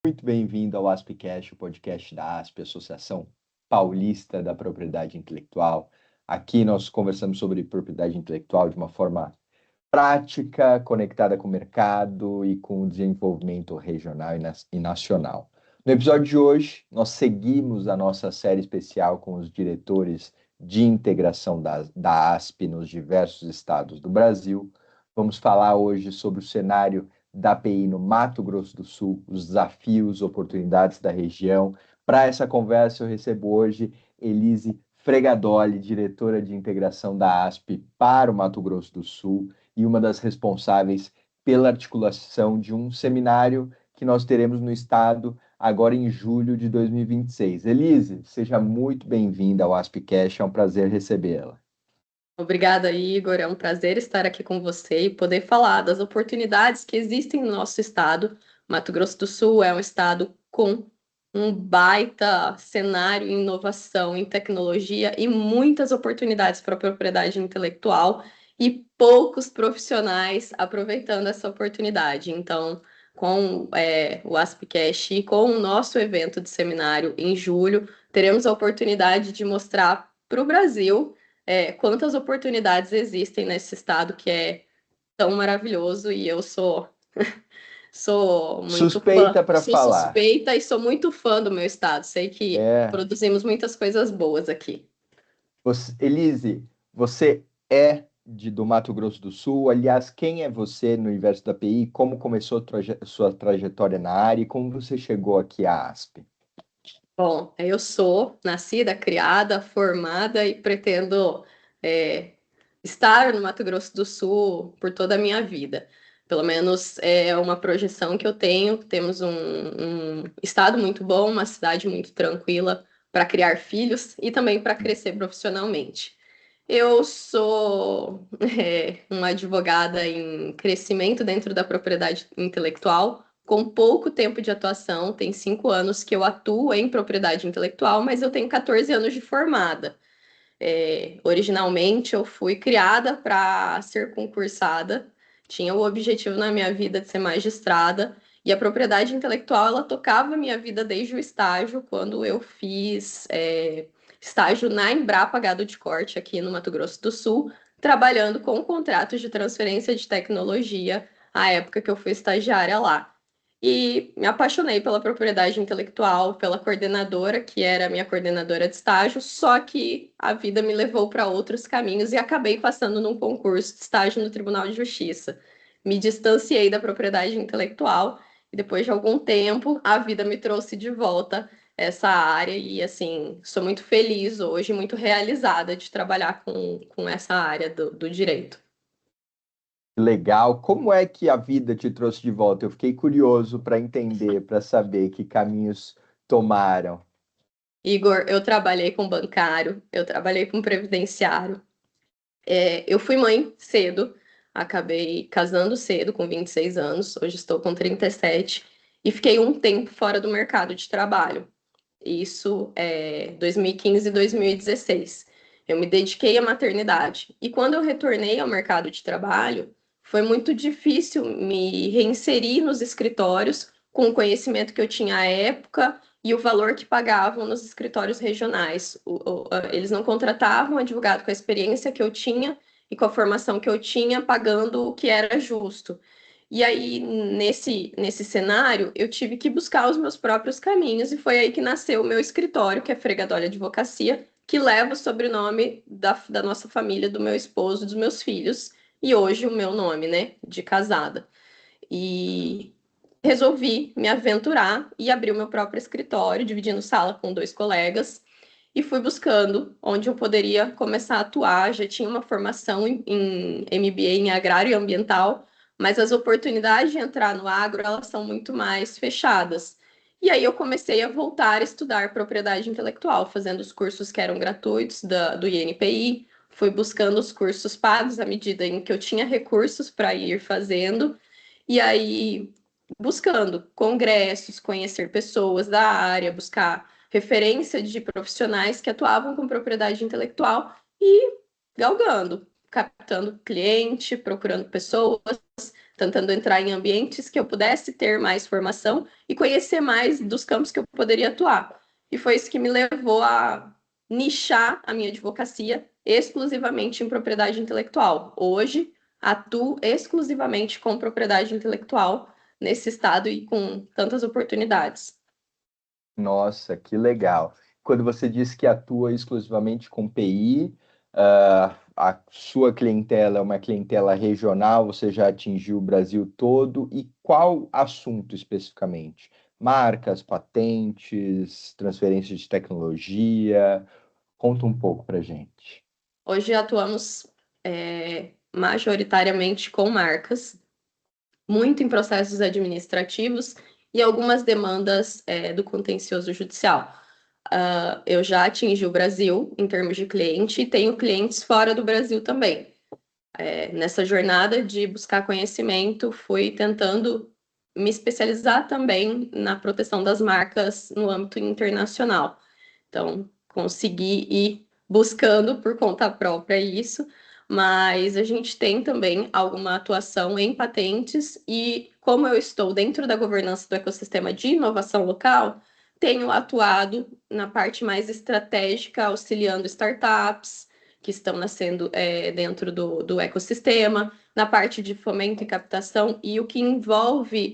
Muito bem-vindo ao ASPcast, o podcast da ASP, Associação Paulista da Propriedade Intelectual. Aqui nós conversamos sobre propriedade intelectual de uma forma prática, conectada com o mercado e com o desenvolvimento regional e nacional. No episódio de hoje, nós seguimos a nossa série especial com os diretores de integração da ASP nos diversos estados do Brasil. Vamos falar hoje sobre o cenário da API no Mato Grosso do Sul, os desafios, oportunidades da região. Para essa conversa, eu recebo hoje Elise Fregadoli, diretora de integração da ASP para o Mato Grosso do Sul e uma das responsáveis pela articulação de um seminário que nós teremos no estado agora em julho de 2026. Elise, seja muito bem-vinda ao ASPcast, é um prazer recebê-la. Obrigada, Igor. É um prazer estar aqui com você e poder falar das oportunidades que existem no nosso estado. Mato Grosso do Sul é um estado com um baita cenário em inovação, em tecnologia e muitas oportunidades para a propriedade intelectual e poucos profissionais aproveitando essa oportunidade. Então, com o ASPcast e com o nosso evento de seminário em julho, teremos a oportunidade de mostrar para o Brasil quantas oportunidades existem nesse estado que é tão maravilhoso e eu sou muito fã, Suspeita para sou falar. suspeita e sou muito fã do meu estado. Sei que produzimos muitas coisas boas aqui. Elise, você é do Mato Grosso do Sul. Aliás, quem é você no universo da API? Como começou sua trajetória na área e como você chegou aqui à ASP? Bom, eu sou nascida, criada, formada e pretendo estar no Mato Grosso do Sul por toda a minha vida. Pelo menos é uma projeção que eu tenho. Temos um estado muito bom, uma cidade muito tranquila para criar filhos e também para crescer profissionalmente. Eu sou uma advogada em crescimento dentro da propriedade intelectual, com pouco tempo de atuação. Tem 5 anos que eu atuo em propriedade intelectual, mas eu tenho 14 anos de formada. Originalmente, eu fui criada para ser concursada, tinha o objetivo na minha vida de ser magistrada, e a propriedade intelectual, ela tocava a minha vida desde o estágio, quando eu fiz estágio na Embrapa Gado de Corte, aqui no Mato Grosso do Sul, trabalhando com contratos de transferência de tecnologia, à época que eu fui estagiária lá. E me apaixonei pela propriedade intelectual, pela coordenadora, que era a minha coordenadora de estágio, só que a vida me levou para outros caminhos e acabei passando num concurso de estágio no Tribunal de Justiça. Me distanciei da propriedade intelectual e depois de algum tempo a vida me trouxe de volta essa área e assim, sou muito feliz hoje, muito realizada de trabalhar com essa área do direito. Legal. Como é que a vida te trouxe de volta? Eu fiquei curioso para entender, para saber que caminhos tomaram. Igor, eu trabalhei com bancário, eu trabalhei com previdenciário. Eu fui mãe cedo, acabei casando cedo, com 26 anos, hoje estou com 37, e fiquei um tempo fora do mercado de trabalho. Isso é 2015 e 2016. Eu me dediquei à maternidade. E quando eu retornei ao mercado de trabalho, foi muito difícil me reinserir nos escritórios com o conhecimento que eu tinha à época e o valor que pagavam nos escritórios regionais. Eles não contratavam advogado com a experiência que eu tinha e com a formação que eu tinha, pagando o que era justo. E aí, nesse cenário, eu tive que buscar os meus próprios caminhos, e foi aí que nasceu o meu escritório, que é Fregadoli Advocacia, que leva o sobrenome da nossa família, do meu esposo, dos meus filhos, e hoje o meu nome, né, de casada. E resolvi me aventurar e abrir o meu próprio escritório, dividindo sala com 2 colegas, e fui buscando onde eu poderia começar a atuar. Já tinha uma formação em MBA em agrário e ambiental, mas as oportunidades de entrar no agro, elas são muito mais fechadas. E aí eu comecei a voltar a estudar propriedade intelectual, fazendo os cursos que eram gratuitos do INPI, fui buscando os cursos pagos à medida em que eu tinha recursos para ir fazendo, e aí buscando congressos, conhecer pessoas da área, buscar referência de profissionais que atuavam com propriedade intelectual e galgando, captando cliente, procurando pessoas, tentando entrar em ambientes que eu pudesse ter mais formação e conhecer mais dos campos que eu poderia atuar. E foi isso que me levou a nichar a minha advocacia exclusivamente em propriedade intelectual. Hoje, atuo exclusivamente com propriedade intelectual nesse estado e com tantas oportunidades. Nossa, que legal. Quando você diz que atua exclusivamente com PI, a sua clientela é uma clientela regional, você já atingiu o Brasil todo, e qual assunto especificamente? Marcas, patentes, transferência de tecnologia? Conta um pouco para gente. Hoje atuamos majoritariamente com marcas, muito em processos administrativos e algumas demandas do contencioso judicial. Eu já atingi o Brasil em termos de cliente e tenho clientes fora do Brasil também. Nessa jornada de buscar conhecimento, fui tentando me especializar também na proteção das marcas no âmbito internacional. Então, consegui ir buscando por conta própria isso, mas a gente tem também alguma atuação em patentes e, como eu estou dentro da governança do ecossistema de inovação local, tenho atuado na parte mais estratégica, auxiliando startups que estão nascendo dentro do ecossistema, na parte de fomento e captação, e o que envolve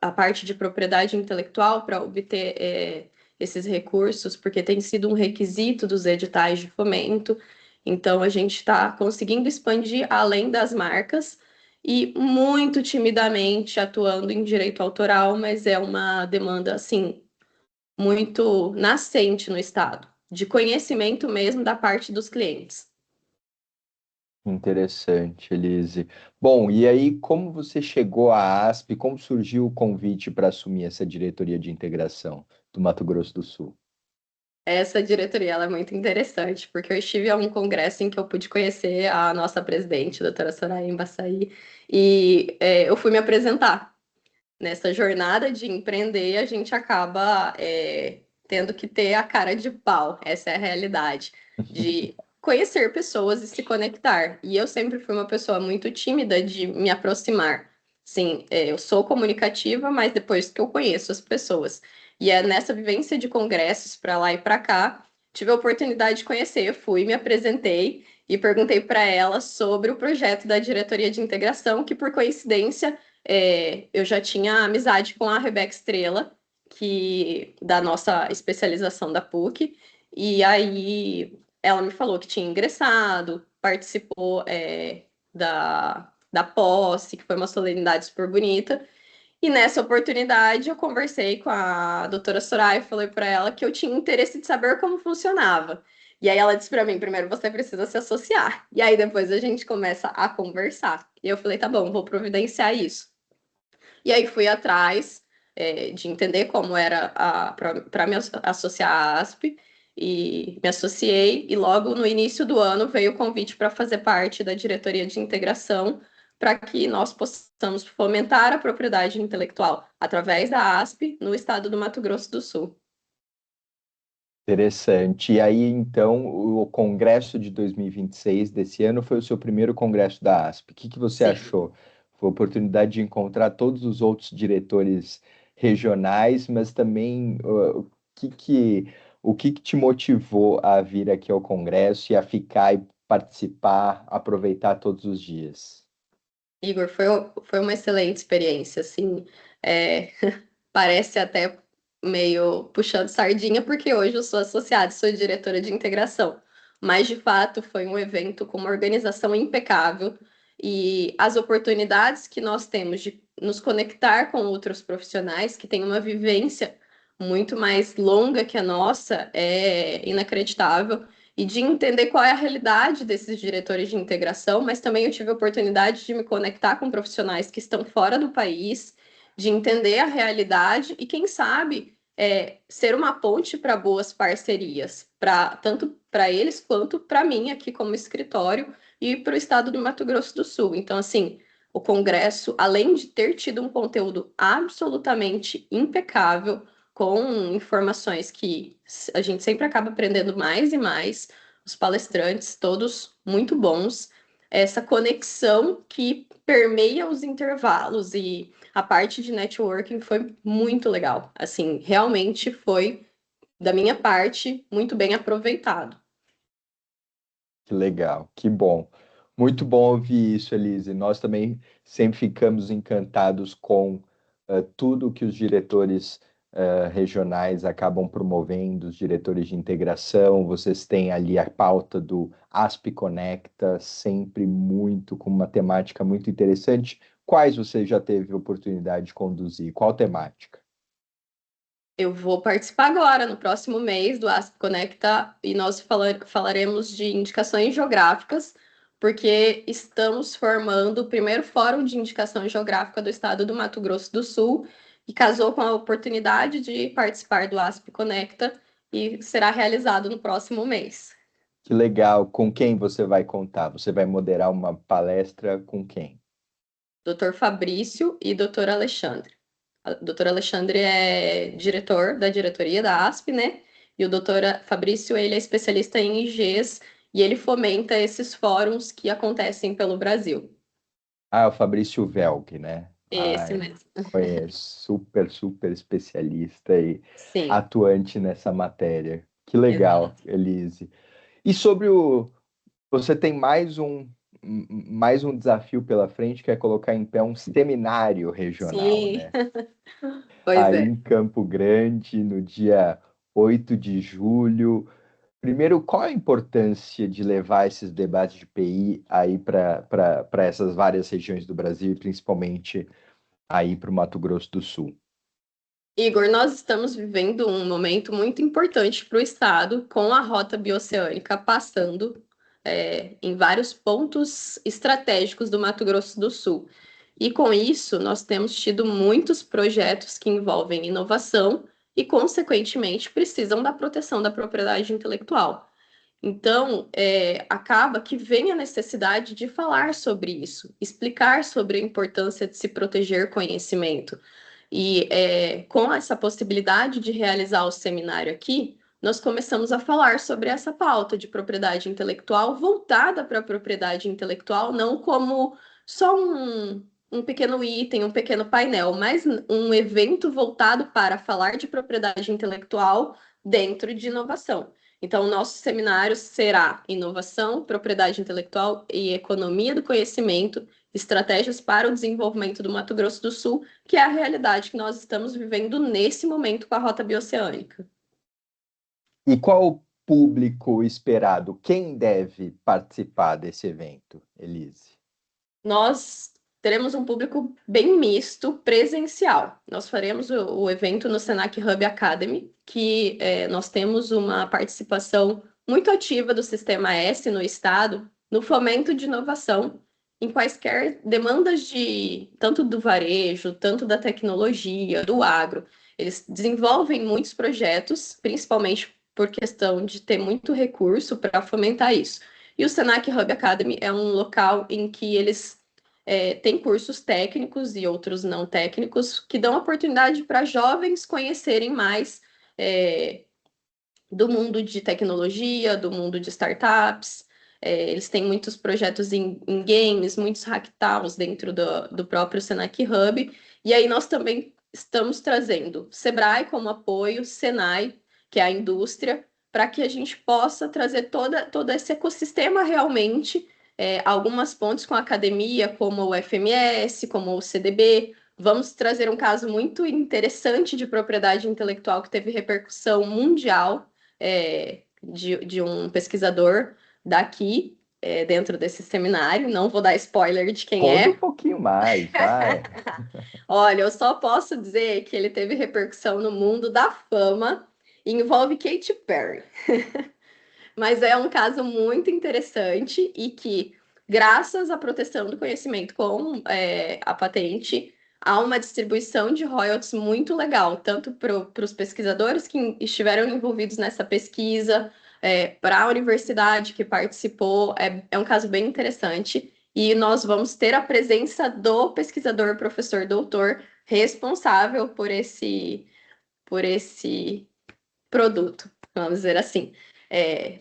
a parte de propriedade intelectual para obter esses recursos, porque tem sido um requisito dos editais de fomento. Então, a gente está conseguindo expandir além das marcas e muito timidamente atuando em direito autoral, mas é uma demanda, assim, muito nascente no Estado, de conhecimento mesmo da parte dos clientes. Interessante, Elise. Bom, e aí, como você chegou à ASP? Como surgiu o convite para assumir essa diretoria de integração do Mato Grosso do Sul? Essa diretoria ela é muito interessante, porque eu estive a um congresso em que eu pude conhecer a nossa presidente, a doutora Soraya Embaçaí, e eu fui me apresentar. Nessa jornada de empreender, a gente acaba tendo que ter a cara de pau, essa é a realidade, de conhecer pessoas e se conectar. E eu sempre fui uma pessoa muito tímida de me aproximar. Sim, eu sou comunicativa, mas depois que eu conheço as pessoas. E é nessa vivência de congressos para lá e para cá, tive a oportunidade de conhecer, fui, me apresentei e perguntei para ela sobre o projeto da diretoria de integração, que por coincidência eu já tinha amizade com a Rebeca Estrela, que da nossa especialização da PUC, e aí ela me falou que tinha ingressado, participou da posse, que foi uma solenidade super bonita. E nessa oportunidade eu conversei com a doutora Soraya e falei para ela que eu tinha interesse de saber como funcionava. E aí ela disse para mim, primeiro você precisa se associar. E aí depois a gente começa a conversar. E eu falei, tá bom, vou providenciar isso. E aí fui atrás de entender como era para me associar à ASP e me associei. E logo no início do ano veio o convite para fazer parte da diretoria de integração para que nós possamos fomentar a propriedade intelectual através da ASP no estado do Mato Grosso do Sul. Interessante. E aí, então, o congresso de 2026 desse ano foi o seu primeiro congresso da ASP. O que que você Sim. achou? Foi a oportunidade de encontrar todos os outros diretores regionais, mas também o que que te motivou a vir aqui ao congresso e a ficar e participar, aproveitar todos os dias? Igor, foi uma excelente experiência, assim, parece até meio puxando sardinha, porque hoje eu sou associada, sou diretora de integração, mas de fato foi um evento com uma organização impecável e as oportunidades que nós temos de nos conectar com outros profissionais que têm uma vivência muito mais longa que a nossa é inacreditável e de entender qual é a realidade desses diretores de integração, mas também eu tive a oportunidade de me conectar com profissionais que estão fora do país, de entender a realidade e, quem sabe, ser uma ponte para boas parcerias, tanto para eles quanto para mim aqui como escritório e para o estado do Mato Grosso do Sul. Então, assim, o Congresso, além de ter tido um conteúdo absolutamente impecável, com informações que a gente sempre acaba aprendendo mais e mais, os palestrantes, todos muito bons. essa conexão que permeia os intervalos, e a parte de networking foi muito legal. Assim, realmente foi, da minha parte, muito bem aproveitado. Que legal, que bom. Muito bom ouvir isso, Elise. Nós também sempre ficamos encantados com tudo que os diretores regionais acabam promovendo, os diretores de integração. Vocês têm ali a pauta do ASP Conecta, sempre muito, com uma temática muito interessante. Quais você já teve oportunidade de conduzir? Qual temática? Eu vou participar agora, no próximo mês, do ASP Conecta, e nós falaremos de indicações geográficas, porque estamos formando o primeiro Fórum de Indicação Geográfica do Estado do Mato Grosso do Sul, e casou com a oportunidade de participar do ASP Conecta, e será realizado no próximo mês. Que legal. Com quem você vai contar? Você vai moderar uma palestra com quem? Dr. Fabrício e Dr. Alexandre. O doutor Alexandre é diretor da diretoria da ASP, né? E o doutor Fabrício, ele é especialista em IGs e ele fomenta esses fóruns que acontecem pelo Brasil. Ah, o Fabrício Velk, né? Esse Ai, mesmo. conheço, super, super especialista e Sim, atuante nessa matéria. Que legal, exato. Elise. E sobre o. Você tem mais um desafio pela frente, que é colocar em pé um seminário regional, Sim, né? pois Aí é. em Campo Grande, no dia 8 de julho. Primeiro, qual a importância de levar esses debates de PI aí para essas várias regiões do Brasil, e principalmente aí para o Mato Grosso do Sul? Igor, nós estamos vivendo um momento muito importante para o Estado, com a rota bioceânica passando em vários pontos estratégicos do Mato Grosso do Sul. E com isso, nós temos tido muitos projetos que envolvem inovação e, consequentemente, precisam da proteção da propriedade intelectual. Então, acaba que vem a necessidade de falar sobre isso, explicar sobre a importância de se proteger conhecimento. E com essa possibilidade de realizar o seminário aqui, nós começamos a falar sobre essa pauta de propriedade intelectual voltada para a propriedade intelectual, não como só um pequeno item, um pequeno painel, mas um evento voltado para falar de propriedade intelectual dentro de inovação. Então, o nosso seminário será Inovação, Propriedade Intelectual e Economia do Conhecimento, Estratégias para o Desenvolvimento do Mato Grosso do Sul, que é a realidade que nós estamos vivendo nesse momento com a Rota Bioceânica. E qual o público esperado? Quem deve participar desse evento, Elise? Nós teremos um público bem misto, presencial. Nós faremos o evento no Senac Hub Academy, que nós temos uma participação muito ativa do Sistema S no Estado, no fomento de inovação, em quaisquer demandas de tanto do varejo, tanto da tecnologia, do agro. Eles desenvolvem muitos projetos, principalmente por questão de ter muito recurso para fomentar isso. E o Senac Hub Academy é um local em que eles têm cursos técnicos e outros não técnicos que dão oportunidade para jovens conhecerem mais é, do mundo de tecnologia, do mundo de startups. Eles têm muitos projetos em games, muitos hackathons dentro do próprio Senac Hub. E aí nós também estamos trazendo Sebrae como apoio, Senai, que é a indústria, para que a gente possa trazer todo esse ecossistema realmente, algumas pontes com a academia, como o FMS, como o CDB. Vamos trazer um caso muito interessante de propriedade intelectual que teve repercussão mundial, de um pesquisador daqui, dentro desse seminário. Não vou dar spoiler de quem Conta um é. pouquinho mais, vai. Olha, eu só posso dizer que ele teve repercussão no mundo da fama e envolve Katy Perry. Mas é um caso muito interessante e que, graças à proteção do conhecimento com a patente, há uma distribuição de royalties muito legal, tanto para os pesquisadores que estiveram envolvidos nessa pesquisa, para a universidade que participou. É um caso bem interessante. E nós vamos ter a presença do pesquisador, professor, doutor, responsável por esse produto, vamos dizer assim,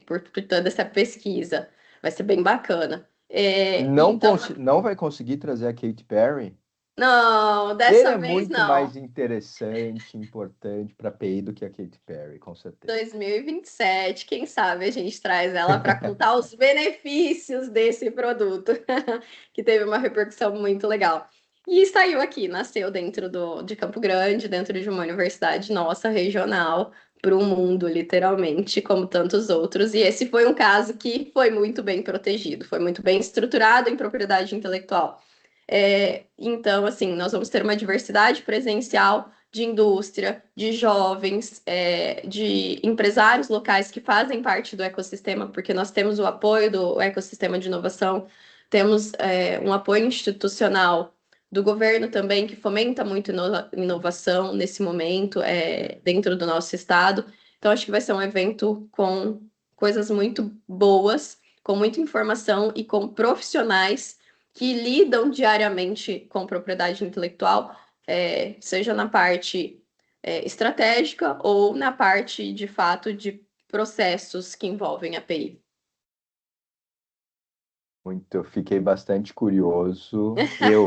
por toda essa pesquisa. Vai ser bem bacana. Então, Não vai conseguir trazer a Katy Perry? não, Ele dessa é vez muito não. mais interessante, importante para a PI do que a Katy Perry, com certeza. 2027, quem sabe a gente traz ela para contar os benefícios desse produto, que teve uma repercussão muito legal. E saiu aqui, nasceu dentro de Campo Grande, dentro de uma universidade nossa, regional, para o mundo, literalmente, como tantos outros. E esse foi um caso que foi muito bem protegido, foi muito bem estruturado em propriedade intelectual. Então, assim, nós vamos ter uma diversidade presencial de indústria, de jovens, de empresários locais que fazem parte do ecossistema, porque nós temos o apoio do ecossistema de inovação, temos um apoio institucional do governo também, que fomenta muito inovação nesse momento, dentro do nosso estado. Então, acho que vai ser um evento com coisas muito boas, com muita informação e com profissionais que lidam diariamente com propriedade intelectual, seja na parte estratégica ou na parte, de fato, de processos que envolvem API. Muito, eu fiquei bastante curioso. Eu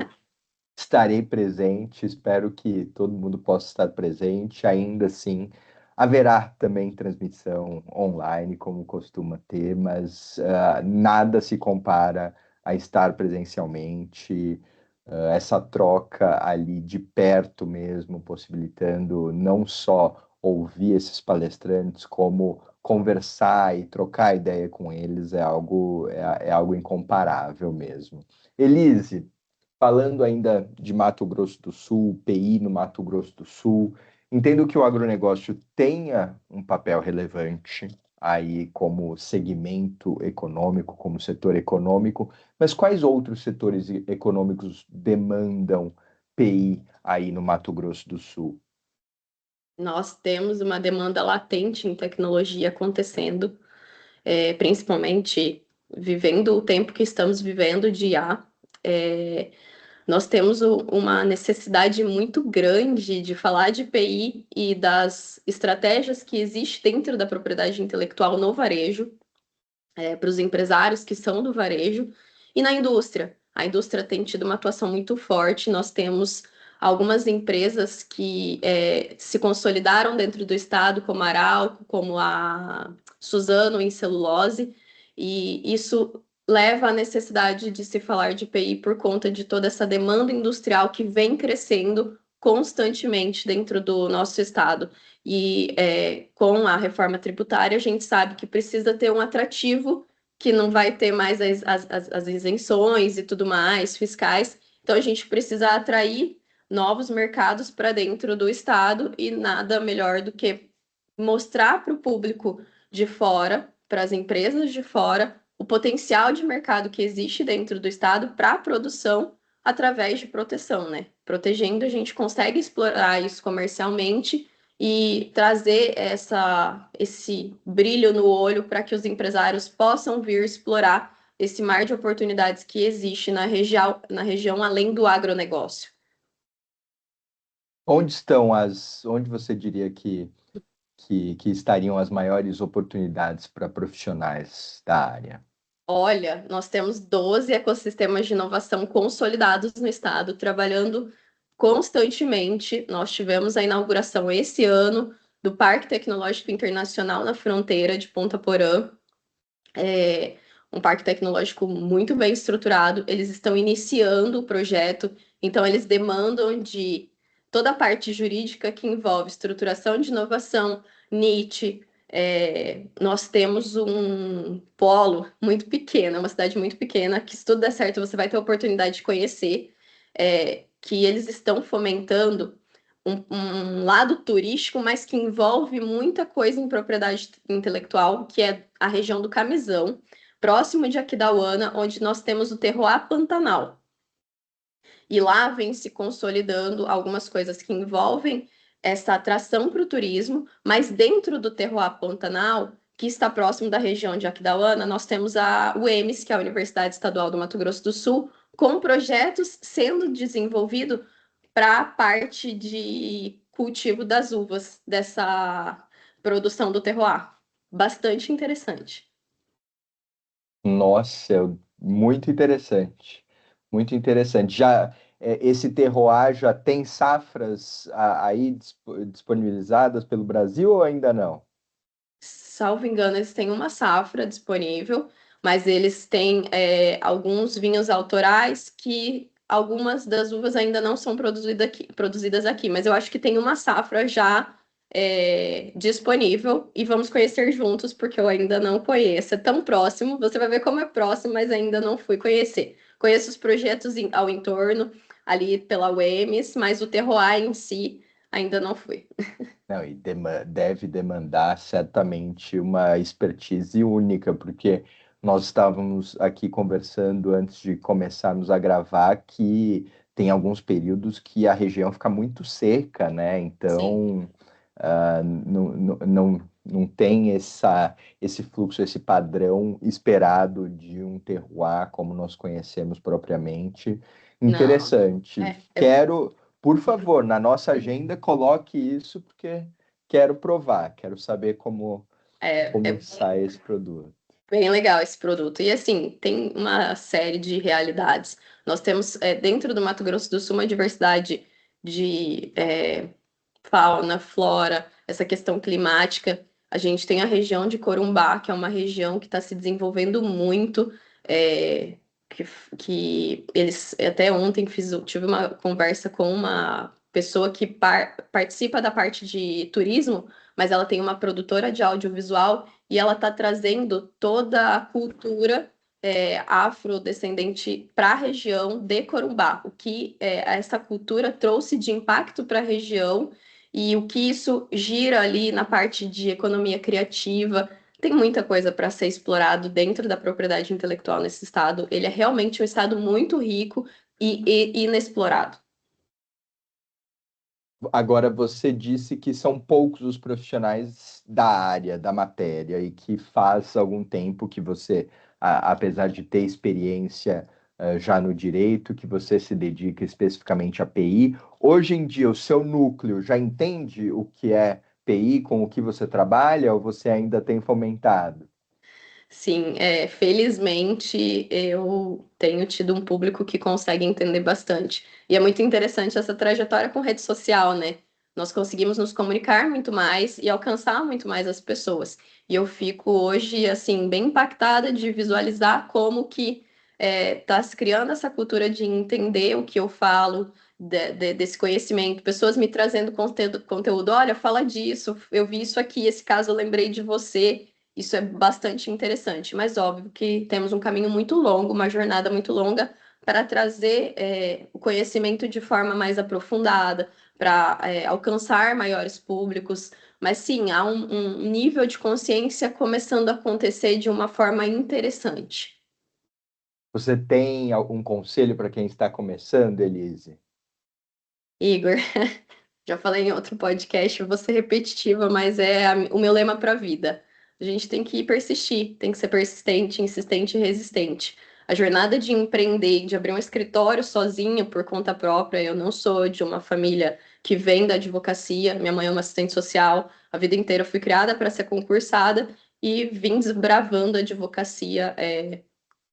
estarei presente, espero que todo mundo possa estar presente. Ainda assim, haverá também transmissão online, como costuma ter, mas nada se compara a estar presencialmente, essa troca ali de perto mesmo, possibilitando não só ouvir esses palestrantes, como conversar e trocar ideia com eles é algo incomparável mesmo. Elise, falando ainda de Mato Grosso do Sul, PI no Mato Grosso do Sul, entendo que o agronegócio tenha um papel relevante aí como segmento econômico, como setor econômico, mas quais outros setores econômicos demandam PI aí no Mato Grosso do Sul? Nós temos uma demanda latente em tecnologia acontecendo, principalmente vivendo o tempo que estamos vivendo de IA. Nós temos uma necessidade muito grande de falar de PI e das estratégias que existem dentro da propriedade intelectual no varejo, para os empresários que são do varejo, e na indústria. A indústria tem tido uma atuação muito forte, nós temos algumas empresas que se consolidaram dentro do estado, como a Arauco, como a Suzano em celulose, e isso leva à necessidade de se falar de PI por conta de toda essa demanda industrial que vem crescendo constantemente dentro do nosso estado. E com a reforma tributária, a gente sabe que precisa ter um atrativo que não vai ter mais as isenções e tudo mais, fiscais. Então, a gente precisa atrair novos mercados para dentro do estado e nada melhor do que mostrar para o público de fora, para as empresas de fora, o potencial de mercado que existe dentro do estado para a produção através de proteção, né? Protegendo, a gente consegue explorar isso comercialmente e trazer esse brilho no olho para que os empresários possam vir explorar esse mar de oportunidades que existe na região além do agronegócio. Onde você diria que estariam as maiores oportunidades para profissionais da área? Olha, nós temos 12 ecossistemas de inovação consolidados no estado, trabalhando constantemente. Nós tivemos a inauguração esse ano do Parque Tecnológico Internacional na fronteira de Ponta Porã. Um parque tecnológico muito bem estruturado. Eles estão iniciando o projeto, então eles demandam de toda a parte jurídica que envolve estruturação de inovação, NIT. Nós temos um polo muito pequeno, uma cidade muito pequena, que se tudo der certo você vai ter a oportunidade de conhecer, que eles estão fomentando um lado turístico, mas que envolve muita coisa em propriedade intelectual, que é a região do Camisão, próximo de Aquidauana, onde nós temos o terroir Pantanal. E lá vem se consolidando algumas coisas que envolvem essa atração para o turismo, mas dentro do terroir Pantanal, que está próximo da região de Aquidauana, nós temos a UEMS, que é a Universidade Estadual do Mato Grosso do Sul, com projetos sendo desenvolvidos para a parte de cultivo das uvas, dessa produção do terroir. Bastante interessante. Nossa, eu Muito interessante. Muito interessante. Esse terroir já tem safras aí disponibilizadas pelo Brasil ou ainda não? Salvo engano, eles têm uma safra disponível, mas eles têm alguns vinhos autorais que algumas das uvas ainda não são produzidas aqui, mas eu acho que tem uma safra já disponível e vamos conhecer juntos, porque eu ainda não conheço. É tão próximo, você vai ver como é próximo, mas ainda não fui conhecer. Conheço os projetos ao entorno, ali pela UEMS, mas o terroir em si ainda não fui. Não, e deve demandar certamente uma expertise única, porque nós estávamos aqui conversando antes de começarmos a gravar que tem alguns períodos que a região fica muito seca, né? Sim. Então, não tem esse fluxo, esse padrão esperado de um terroir como nós conhecemos propriamente. Não. Interessante. É, eu Quero. Por favor, na nossa agenda, coloque isso, porque quero provar, quero saber como É sai esse produto. bem legal esse produto. E assim, tem uma série de realidades. Nós temos dentro do Mato Grosso do Sul uma diversidade de fauna, flora, essa questão climática. A gente tem a região de Corumbá, que é uma região que está se desenvolvendo muito. é, que, que eles até ontem tive uma conversa com uma pessoa que participa da parte de turismo, mas ela tem uma produtora de audiovisual e ela está trazendo toda a cultura afrodescendente para a região de Corumbá, o que essa cultura trouxe de impacto para a região e o que isso gira ali na parte de economia criativa. Tem muita coisa para ser explorado dentro da propriedade intelectual nesse estado. Ele é realmente um estado muito rico e inexplorado. Agora, você disse que são poucos os profissionais da área, da matéria, e que faz algum tempo que você, apesar de ter experiência, já no direito, que você se dedica especificamente a PI. Hoje em dia, o seu núcleo já entende o que é PI, com o que você trabalha, ou você ainda tem fomentado? Sim, felizmente eu tenho tido um público que consegue entender bastante. E é muito interessante essa trajetória com rede social, né? Nós conseguimos nos comunicar muito mais e alcançar muito mais as pessoas. E eu fico hoje, assim, bem impactada de visualizar como que está se criando essa cultura de entender o que eu falo, desse conhecimento, pessoas me trazendo conteúdo, olha, fala disso, eu vi isso aqui, esse caso eu lembrei de você. Isso é bastante interessante, mas óbvio que temos um caminho muito longo, uma jornada muito longa para trazer o conhecimento de forma mais aprofundada, para alcançar maiores públicos. Mas sim, há um nível de consciência começando a acontecer de uma forma interessante. Você tem algum conselho para quem está começando, Elise? Igor, já falei em outro podcast, eu vou ser repetitiva, mas é o meu lema para a vida. A gente tem que persistir, tem que ser persistente, insistente e resistente. A jornada de empreender, de abrir um escritório sozinha por conta própria, eu não sou de uma família que vem da advocacia, minha mãe é uma assistente social, a vida inteira eu fui criada para ser concursada e vim desbravando a advocacia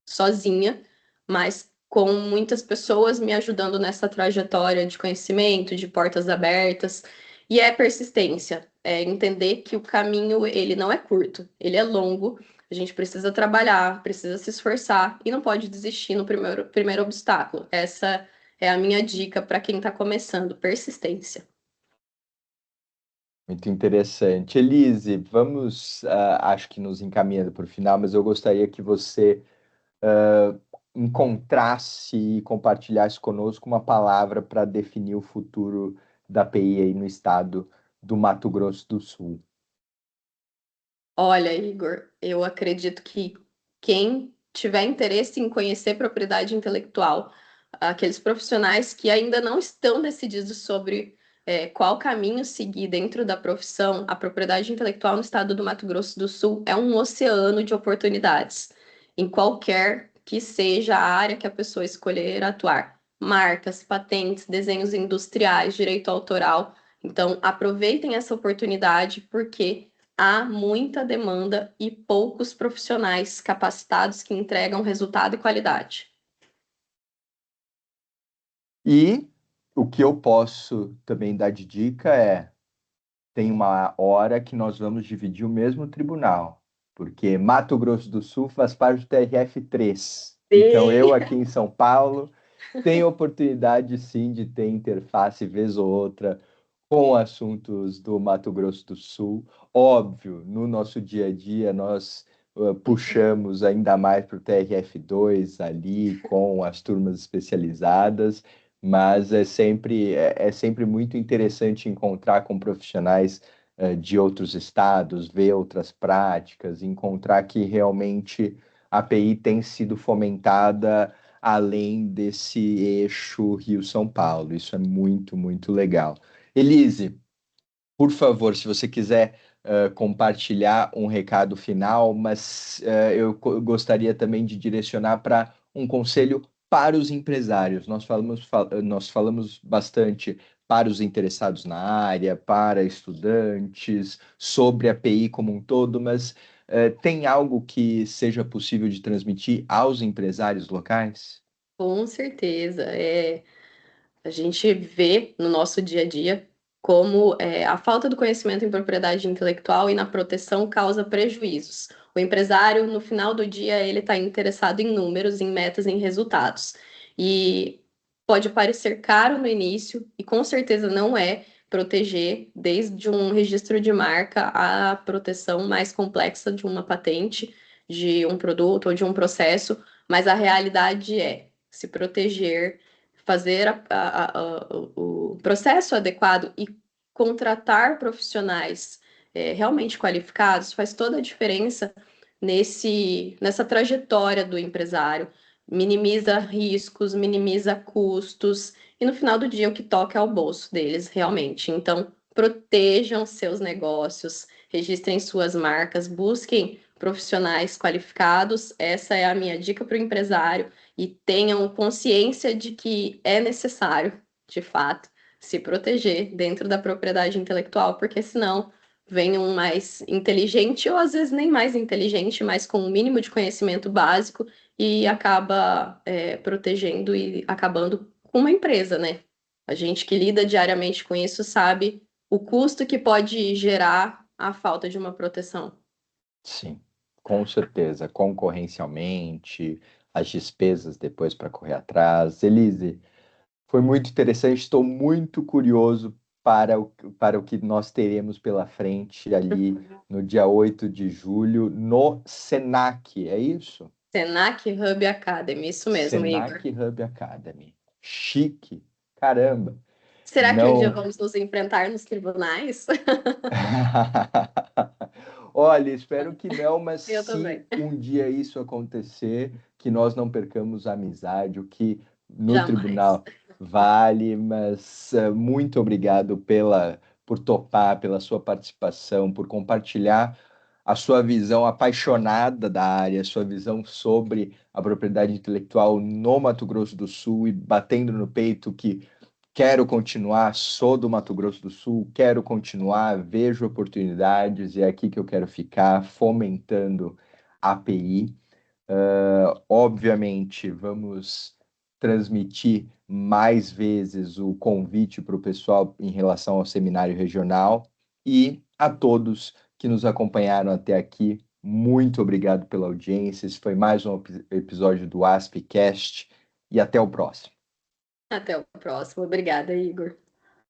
sozinha, mas com muitas pessoas me ajudando nessa trajetória de conhecimento, de portas abertas, e é persistência, é entender que o caminho ele não é curto, ele é longo. A gente precisa trabalhar, precisa se esforçar e não pode desistir no primeiro obstáculo. Essa é a minha dica para quem está começando, persistência. Muito interessante. Elise, vamos, acho que nos encaminhando para o final, mas eu gostaria que você encontrasse e compartilhasse conosco uma palavra para definir o futuro da PI aí no estado do Mato Grosso do Sul. Olha, Igor, eu acredito que quem tiver interesse em conhecer propriedade intelectual, aqueles profissionais que ainda não estão decididos sobre qual caminho seguir dentro da profissão, a propriedade intelectual no estado do Mato Grosso do Sul é um oceano de oportunidades, em qualquer que seja a área que a pessoa escolher atuar. Marcas, patentes, desenhos industriais, direito autoral. Então, aproveitem essa oportunidade, porque há muita demanda e poucos profissionais capacitados que entregam resultado e qualidade. E o que eu posso também dar de dica é, tem uma hora que nós vamos dividir o mesmo tribunal, porque Mato Grosso do Sul faz parte do TRF3. Então eu aqui em São Paulo tenho oportunidade sim de ter interface vez ou outra com assuntos do Mato Grosso do Sul. Óbvio, no nosso dia a dia nós puxamos ainda mais para o TRF2 ali com as turmas especializadas, mas é sempre muito interessante encontrar com profissionais de outros estados, ver outras práticas, encontrar que realmente a API tem sido fomentada além desse eixo Rio-São Paulo. Isso é muito, muito legal. Elise, por favor, se você quiser compartilhar um recado final, mas gostaria também de direcionar para um conselho para os empresários. Nós falamos bastante para os interessados na área, para estudantes, sobre a API como um todo, mas tem algo que seja possível de transmitir aos empresários locais? Com certeza. A gente vê no nosso dia a dia como a falta do conhecimento em propriedade intelectual e na proteção causa prejuízos. O empresário, no final do dia, ele está interessado em números, em metas, em resultados. E pode parecer caro no início, e com certeza não é, proteger desde um registro de marca à proteção mais complexa de uma patente, de um produto ou de um processo, mas a realidade é se proteger, fazer o processo adequado e contratar profissionais realmente qualificados faz toda a diferença nessa trajetória do empresário. Minimiza riscos, minimiza custos, e no final do dia o que toca é o bolso deles, realmente. Então, protejam seus negócios, registrem suas marcas, busquem profissionais qualificados. Essa é a minha dica para o empresário e tenham consciência de que é necessário, de fato, se proteger dentro da propriedade intelectual, porque senão vem um mais inteligente, ou às vezes nem mais inteligente, mas com um mínimo de conhecimento básico e acaba protegendo e acabando com uma empresa, né? A gente que lida diariamente com isso sabe o custo que pode gerar a falta de uma proteção. Sim, com certeza. Concorrencialmente, as despesas depois para correr atrás. Elise, foi muito interessante. Estou muito curioso para o que nós teremos pela frente ali no dia 8 de julho no Senac, é isso? Senac Hub Academy, isso mesmo, Senac Igor. Hub Academy. Chique. Caramba. Será que um dia Não. vamos nos enfrentar nos tribunais? Olha, espero que não, mas Eu se também. um dia isso acontecer, que nós não percamos a amizade, o que no Jamais. tribunal vale, mas muito obrigado por topar, pela sua participação, por compartilhar a sua visão apaixonada da área, a sua visão sobre a propriedade intelectual no Mato Grosso do Sul e batendo no peito que quero continuar, sou do Mato Grosso do Sul, quero continuar, vejo oportunidades e é aqui que eu quero ficar, fomentando a API. Obviamente, vamos transmitir mais vezes o convite para o pessoal em relação ao seminário regional e a todos que nos acompanharam até aqui. Muito obrigado pela audiência. Esse foi mais um episódio do AspCast e até o próximo. Até o próximo. Obrigada, Igor.